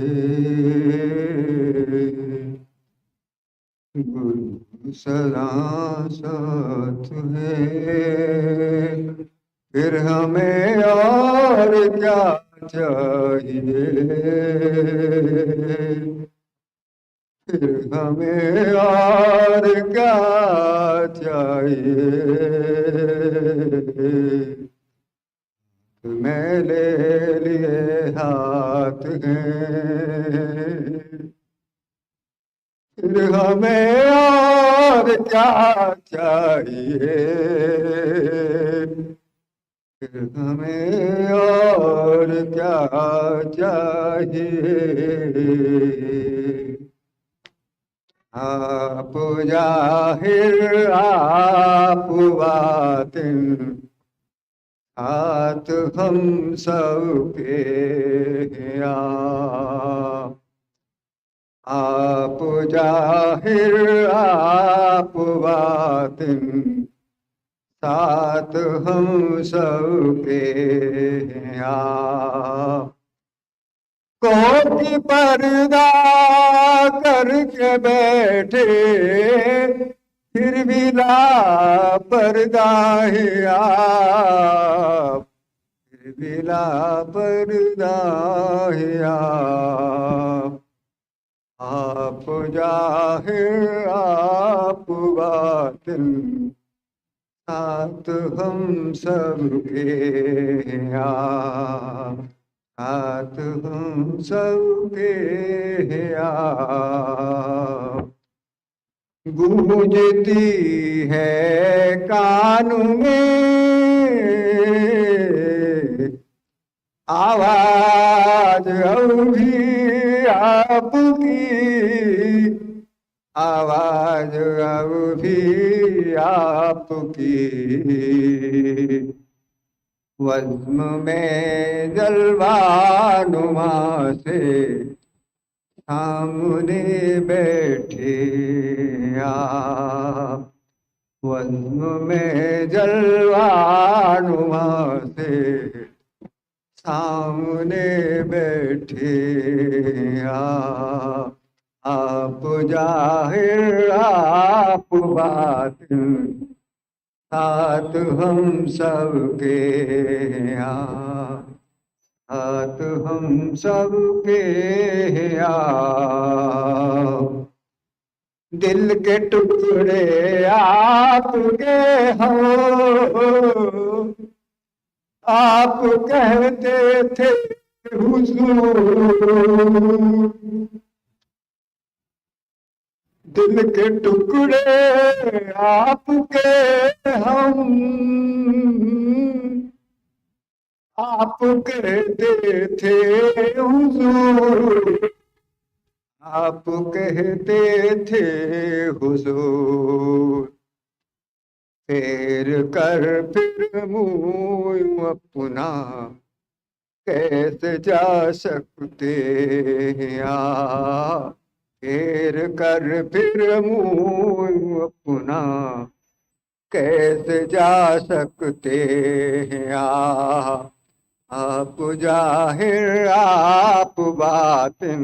गुरु सदा साथ है, फिर हमें और क्या चाहिए। फिर हमें और क्या चाहिए। मैं ले लिए हाथ हैं, फिर हमें और क्या चाहिए। फिर हमें और क्या चाहिए। आप जाहिर आप बातिन, हाथ हम सबके हैं आप जाहिर आप बातिन, साथ हम सबके हैं कोटि पर्दा करके बैठे, फिर भी लापरदा है आप, फिर भी लापरदा है आप जाहिर आप बातिन, साथ हम सबके हैं साथ हम सबके हैं। गूंजती है कान में आवाज अभी आपकी, आवाज अभी आपकी। वज्म में जलवानुमा से सामने बैठे आप, वज्म में जलवानुमा से सामने बैठे आप जाहिर आप बातिन, साथ हम सबके हैं साथ हम सबके हैं। दिल के टुकड़े आपके हो, आप कहते थे हुजूर। दिल के टुकड़े आपके हम, आप कहते थे हुजूर, आप कहते थे हुजूर। फेर कर फिर मुँह अपना कैसे जा सकते हैं आप, फेर कर फिर मुँह अपना कैसे जा सकते हैं आप जाहिर आप बातिन,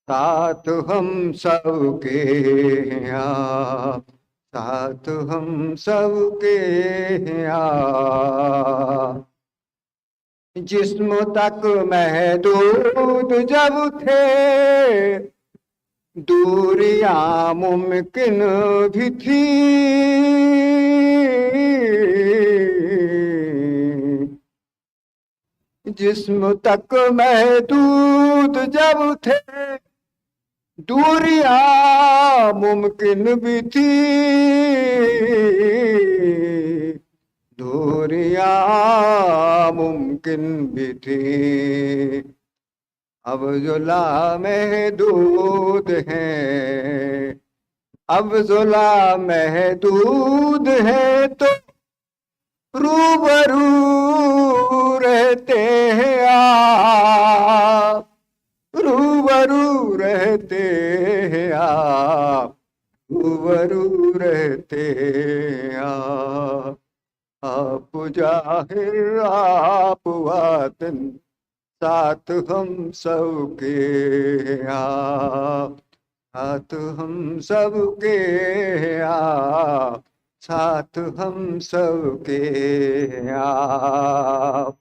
साथ हम सबके हैं साथ हम सबके हैं। जिस्म तक महदूद जब थे, दूरियां मुमकिन भी थी, जिस्म तक महदूद जब थे, दूरियां मुमकिन भी थी, दूरियां मुमकिन भी थी। अब जुला महदूद है, अब जुला महदूद है, तो रूबरू रहते हैं आप, रूबरू रहते हैं आप, रूबरू रहते हैं आप जाहिर आप वातन, साथ हम सबके आप, साथ हम सबके आप, साथ हम सबके आप।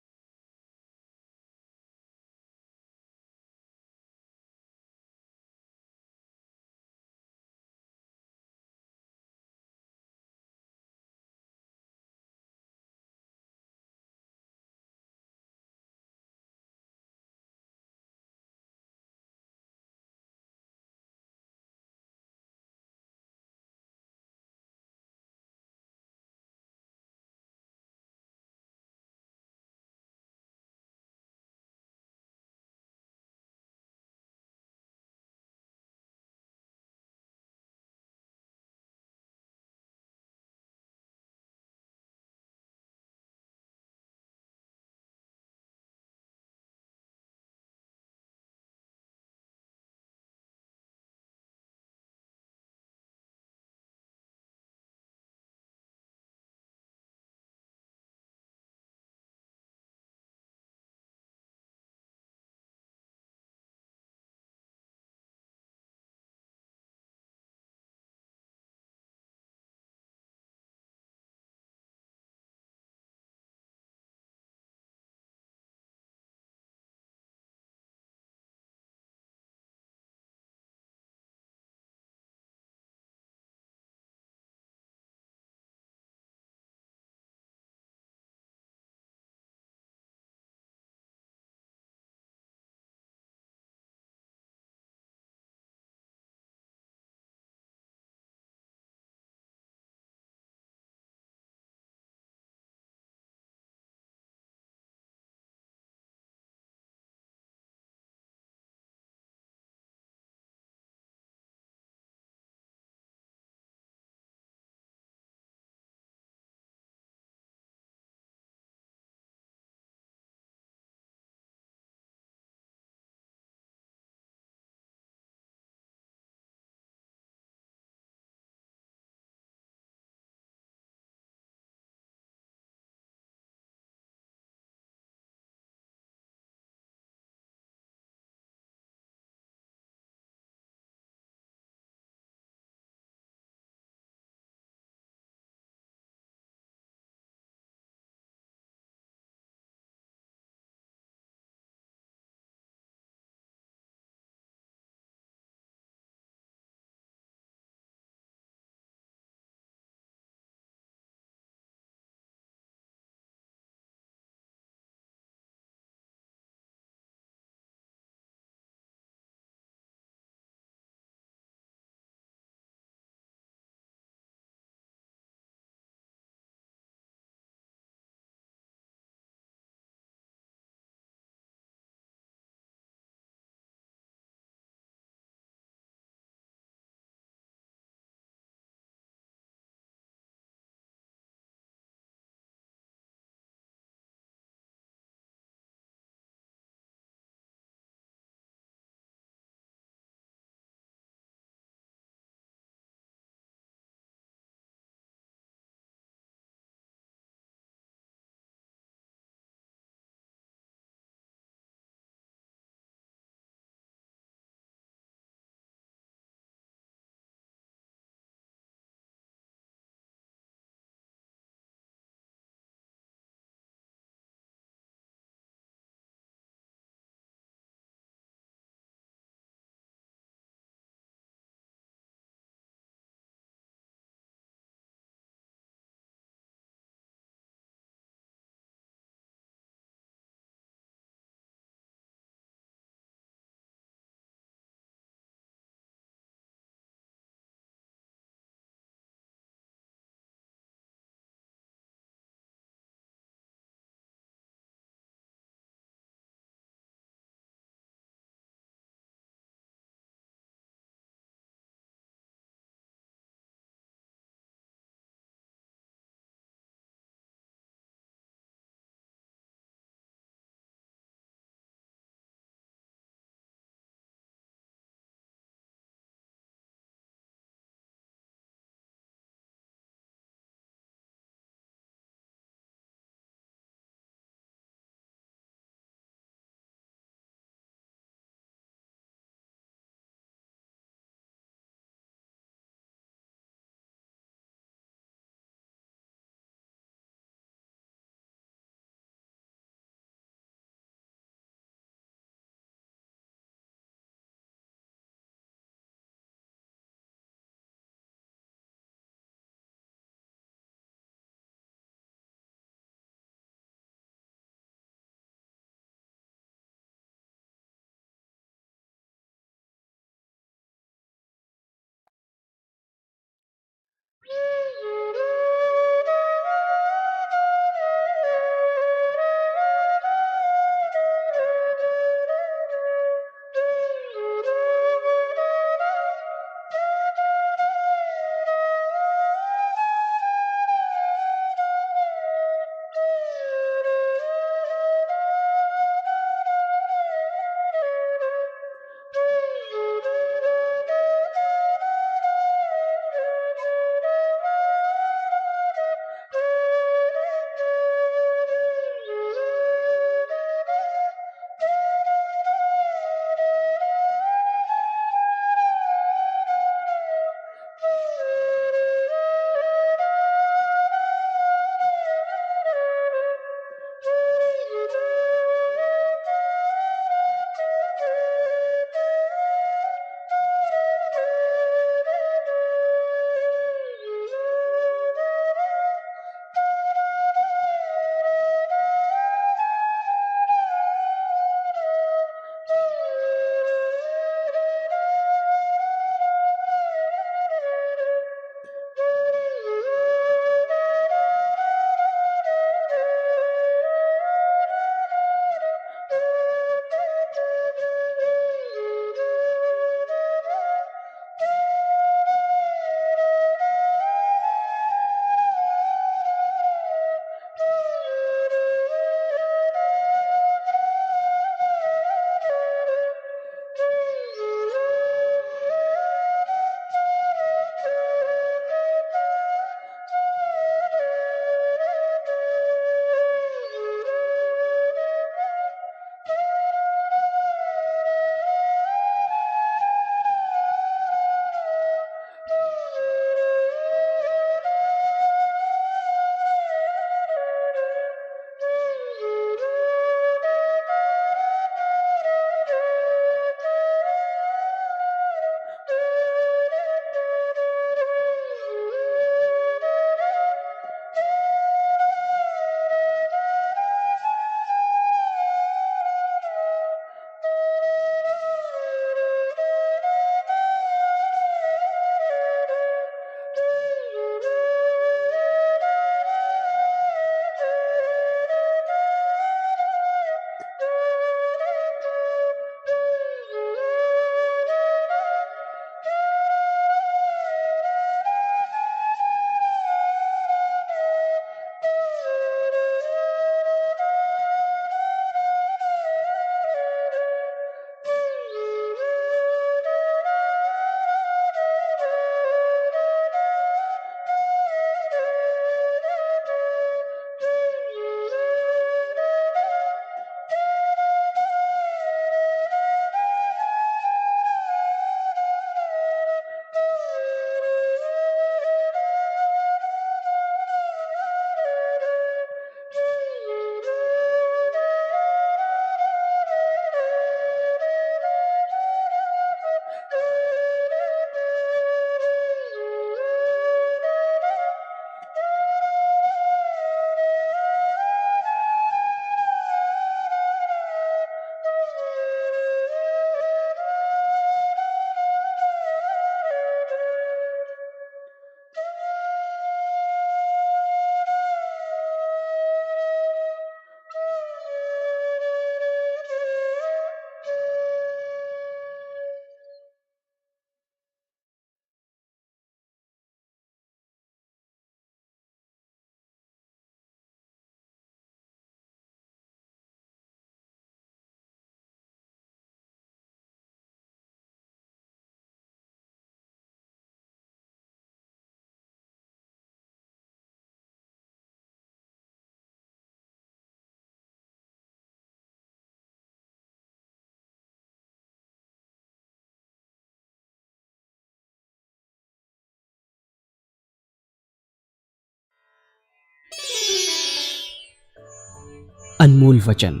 अनमोल वचन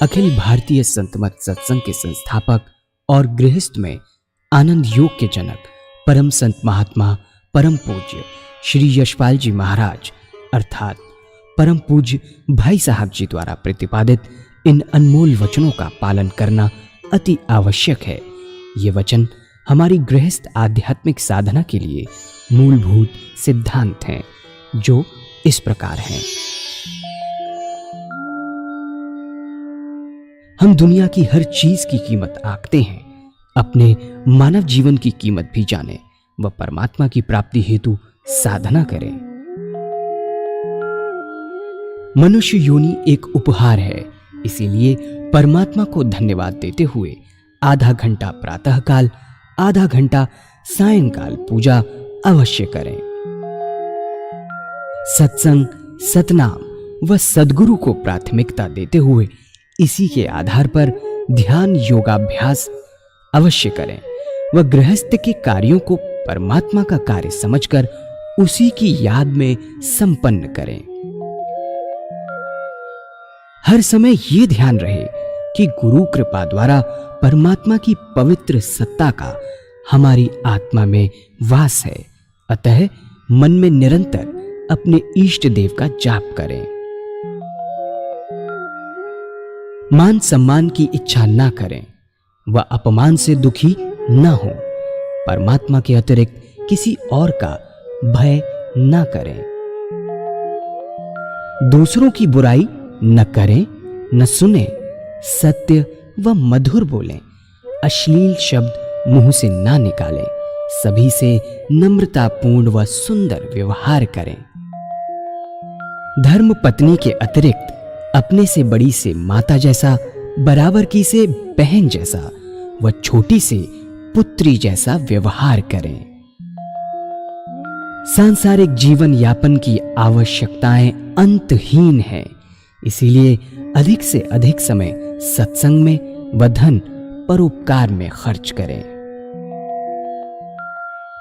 अखिल भारतीय संत मत सत्संग के संस्थापक और गृहस्थ में आनंद योग के जनक परम संत महात्मा परम पूज्य श्री यशपाल जी महाराज अर्थात परम पूज्य भाई साहब जी द्वारा प्रतिपादित इन अनमोल वचनों का पालन करना अति आवश्यक है। ये वचन हमारी गृहस्थ आध्यात्मिक साधना के लिए मूलभूत सिद्धांत हैं, जो इस प्रकार हैं। हम दुनिया की हर चीज की कीमत आंकते हैं, अपने मानव जीवन की कीमत भी जानें व परमात्मा की प्राप्ति हेतु साधना करें। मनुष्य योनि एक उपहार है, इसीलिए परमात्मा को धन्यवाद देते हुए आधा घंटा प्रातःकाल, आधा घंटा सायंकाल पूजा अवश्य करें। सत्संग, सतनाम व सद्गुरु को प्राथमिकता देते हुए इसी के आधार पर ध्यान योगाभ्यास अवश्य करें व गृहस्थ के कार्यों को परमात्मा का कार्य समझकर उसी की याद में संपन्न करें। हर समय ये ध्यान रहे कि गुरु कृपा द्वारा परमात्मा की पवित्र सत्ता का हमारी आत्मा में वास है, अतः मन में निरंतर अपने इष्ट देव का जाप करें। मान सम्मान की इच्छा ना करें व अपमान से दुखी न हो। परमात्मा के अतिरिक्त किसी और का भय न करें। दूसरों की बुराई न करें, न सुने, सत्य व मधुर बोलें, अश्लील शब्द मुंह से ना निकालें, सभी से नम्रतापूर्ण व सुंदर व्यवहार करें। धर्म पत्नी के अतिरिक्त अपने से बड़ी से माता जैसा, बराबर की से बहन जैसा व छोटी से पुत्री जैसा व्यवहार करें। सांसारिक जीवन यापन की आवश्यकताएं अंतहीन हैं, इसीलिए अधिक से अधिक समय सत्संग में व धन परोपकार में खर्च करें।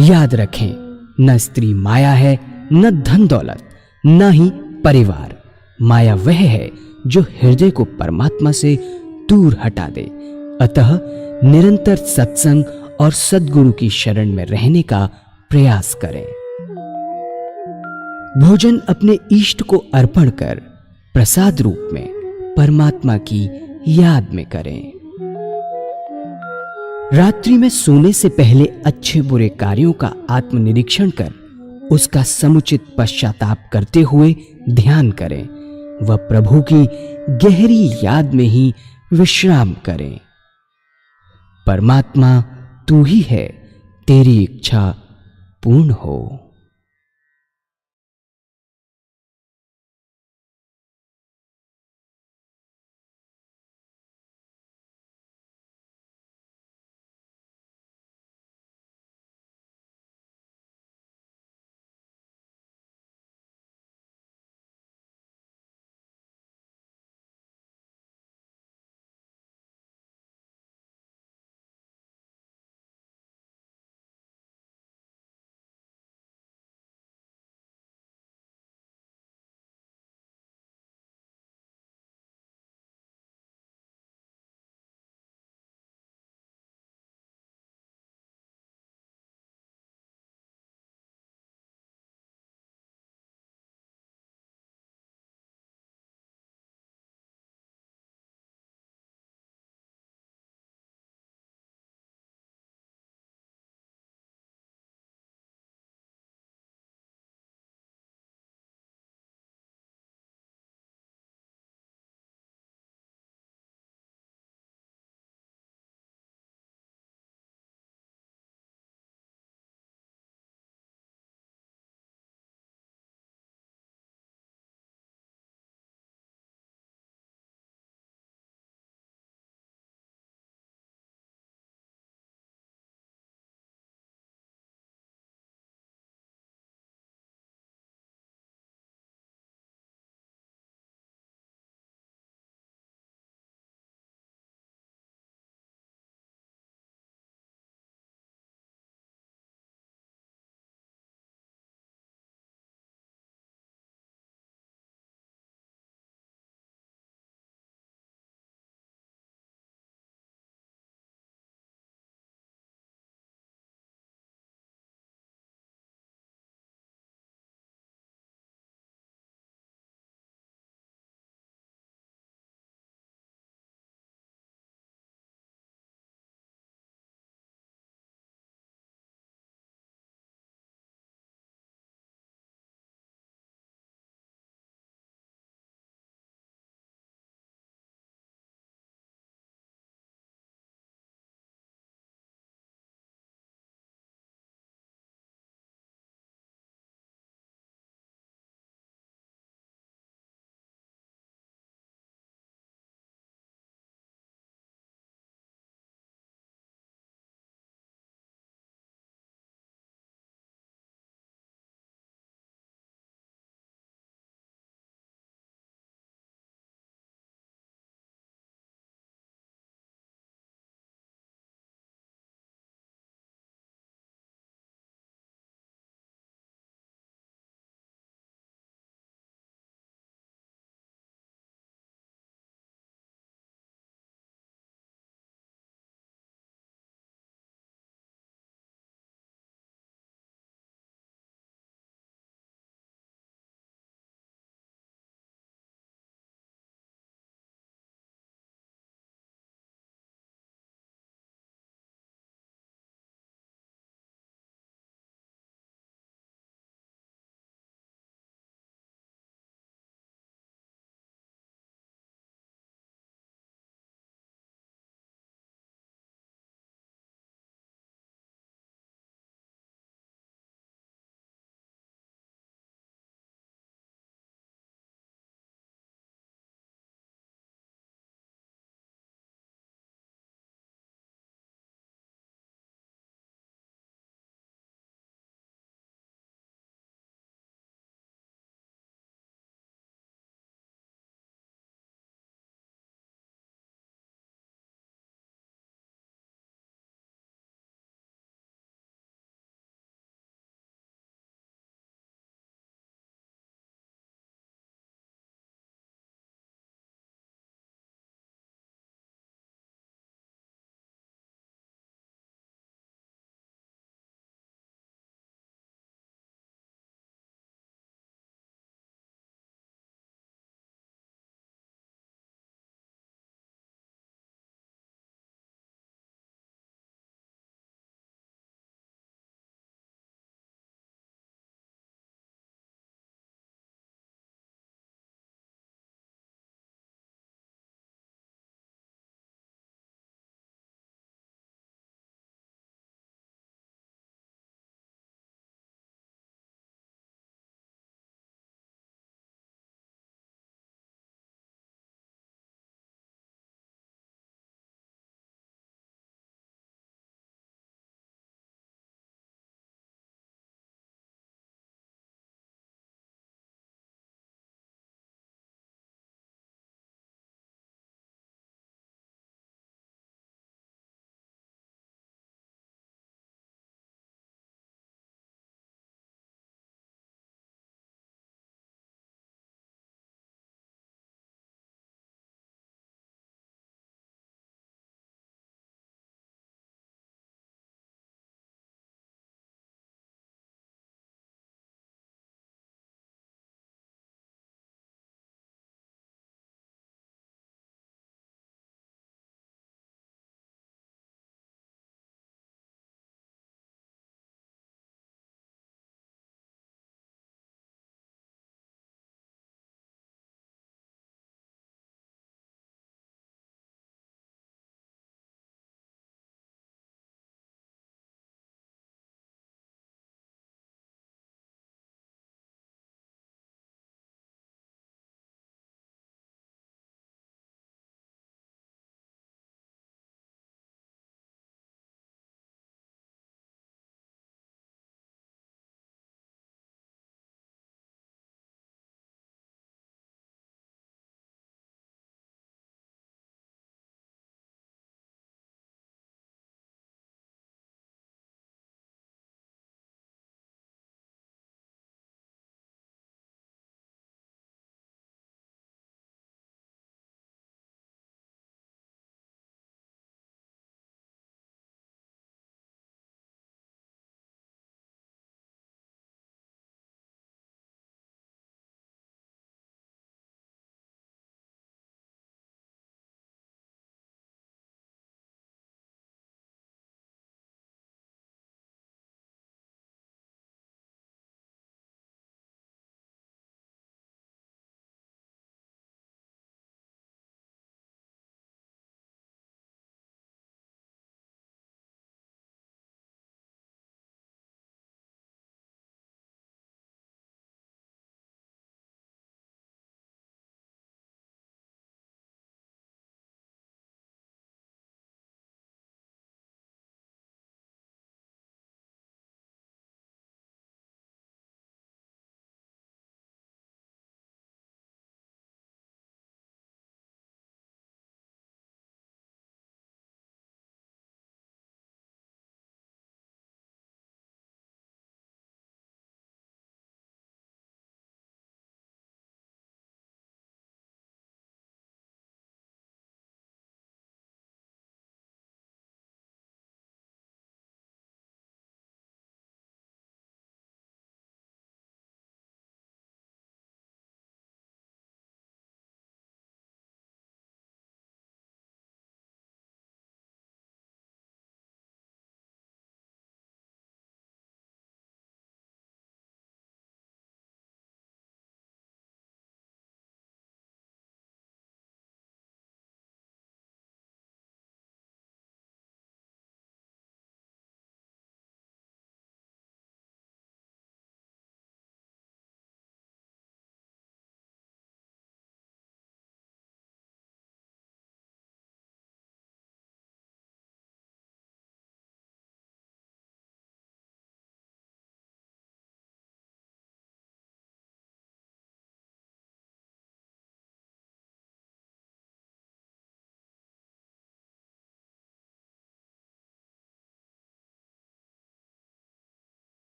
याद रखें, न स्त्री माया है, न धन दौलत, न ही परिवार। माया वह है जो हृदय को परमात्मा से दूर हटा दे। अतः निरंतर सत्संग और सद्गुरु की शरण में रहने का प्रयास करें। भोजन अपने इष्ट को अर्पण कर प्रसाद रूप में परमात्मा की याद में करें। रात्रि में सोने से पहले अच्छे बुरे कार्यों का आत्मनिरीक्षण कर उसका समुचित पश्चाताप करते हुए ध्यान करें व प्रभु की गहरी याद में ही विश्राम करें। परमात्मा तू ही है, तेरी इच्छा पूर्ण हो।